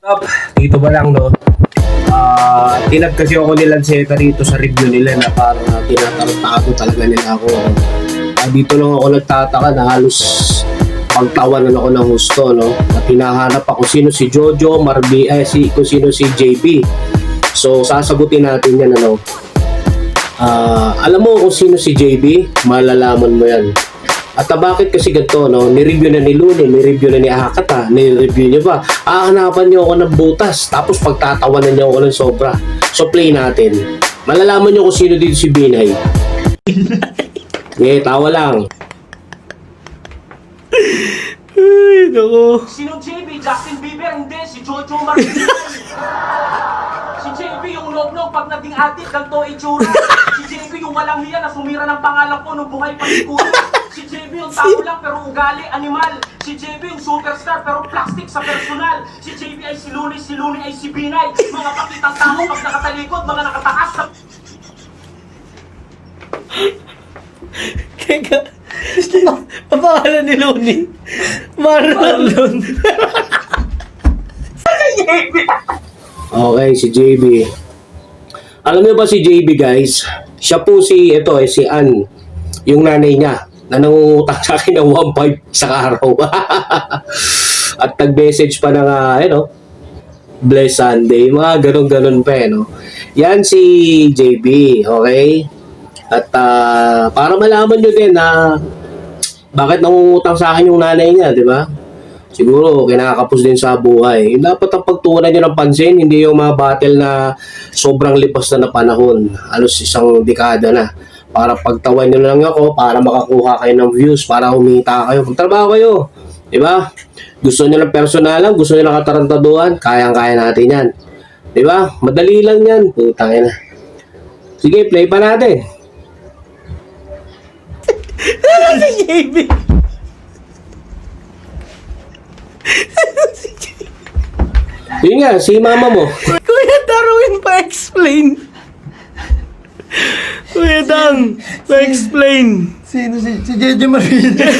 Up, dito ba lang, no? Tinag kasi ako ni Lanceta rito sa review nila na parang tinatartago talaga nila ako. Dito lang ako nagtataka na halos pagtawanan ako ng husto, no? At hinahanap ako sino si Jojo, kung sino si JB. So, sasagutin natin yan, ano? Alam mo kung sino si JB? Malalaman mo yan. At bakit kasi ganito, no? Ni-review na ni Luni, ni-review na ni Hakata, ni-review niyo pa. Hanapan niyo ako ng butas, tapos pagtatawanan niyo ako ng sobra. So play natin. Malalaman niyo kung sino dito si Binay. Tawa lang. Ay, nako. Sino JB? Justin Bieber? Hindi, si Jojo Martinez. Si JB yung log-log pag naging adik, ganito itsura. Si JB yung walang hiya na sumira ng pangalan ko nung buhay pa si Kuya. Si JB yung tao lang pero ugali, animal. Si JB yung superstar pero plastic sa personal. Si JB ay si Luni ay si Binay. Mga pakitang tao pag nakatalikod, mga nakatakas sa... Teka, papangalan ni Luni. Marlon. Okay, si JB. Alam niyo ba si JB, guys? Siya po si Ann, yung nanay niya, na nangungutang sa akin ng 1.5 sa araw. At nag-message pa ng, Bless Sunday, mga ganun-ganun pa, no? Yan si JB, okay? At para malaman nyo din na bakit nangungutang sa akin yung nanay niya, di ba? Siguro, kinakapos din sa buhay. Dapat ang pagtuunan nyo ng pansin, hindi yung mga battle na sobrang lipas na panahon. Halos isang dekada na. Para pagtawan nyo lang ako, para makakuha kayo ng views, para humita kayo. Magtrabaho kayo. Diba? Gusto nyo ng personalan, gusto nyo ng katarantaduhan, kayang-kaya natin yan. Diba? Madali lang yan. Putangin na. Sige, play pa natin. Si JB. Yun nga, si mama mo. Kuya Darwin, pa-explain. Kuya Dan, pa-explain. Sino si Jeje Marina?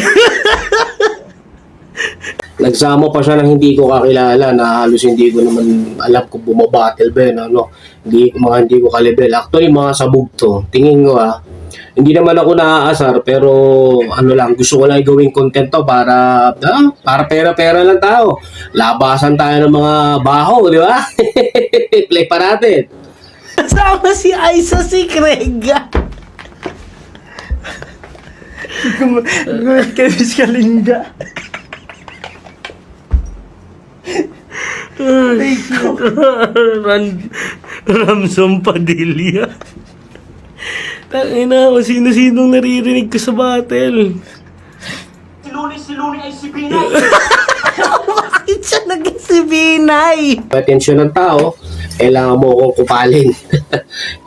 Nagsama pa siya ng hindi ko kakilala na halos hindi ko naman alam kung bumabattle ba yun, ano. Hindi ko kalibel. Actually, mga sabog to. Tingin ko hindi naman ako naaasar pero gusto ko lang gawing content to para pera-pera lang tao. Labasan tayo ng mga baho, di ba? Play pa natin. Kasama si Aiza, si Krega. Kevis Kalinga. Ramson Padilla. Tangina ko, sino-sinong naririnig ko sa battle. Si Luni ay si Binay. Bakit siya naging si Binay? Atensyon ng tao, kailangan mo akong kupalin.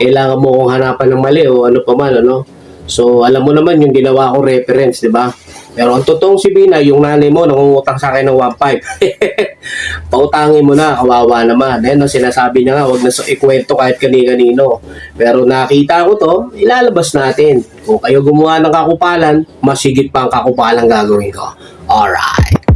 Kailangan mo akong hanapan ng mali o ano pa man, ano. So, alam mo naman yung ginawa kong reference, di ba? Pero ang totoong si Binay, yung nanay mo, nangungutang sa akin ng 1.5. Pautangin mo na, kawawa naman. Sinasabi niya nga, huwag na ikwento kahit kani-kanino. Pero nakita ko to, ilalabas natin. Kung kayo gumawa ng kakupalan, mas higit pa ang kakupalan gagawin ko. Alright.